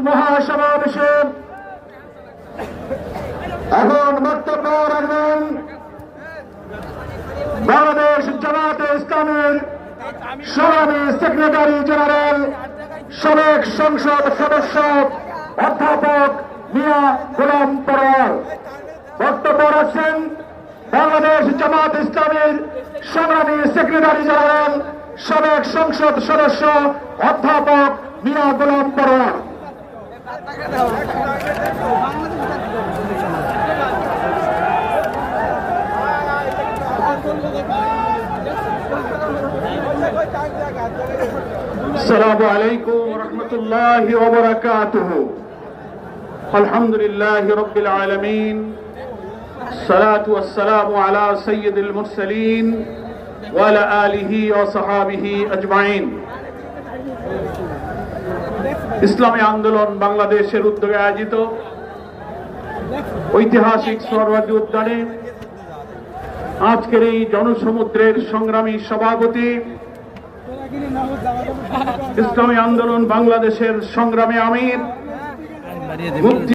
মহাসমাবেশে এখন বক্তব্য রাখবেন বাংলাদেশ জামায়াতে ইসলামীর সংগ্রামী সেক্রেটারি জেনারেল সাবেক সংসদ সদস্য অধ্যাপক মিয়া গোলাম পরোয়ার। বক্তব্য রাখছেন বাংলাদেশ জামায়াত ইসলামীর সংগ্রামী সেক্রেটারি জেনারেল সাবেক সংসদ সদস্য অধ্যাপক মিয়া গোলাম পরোয়ার। السلام عليكم ورحمة الله وبركاته. الحمد لله رب العالمين. الصلاة والسلام على سيد المرسلين وعلى آله وصحابه أجمعين. ইসলামী আন্দোলন বাংলাদেশের উদ্যোগে আয়োজিত ঐতিহাসিক সোহরাওয়ার্দী উদ্যানে আজকের এই জনসমুদ্রের সংগ্রামী সভাপতি, ইসলামী আন্দোলন বাংলাদেশের সংগ্রামী আমির মুফতি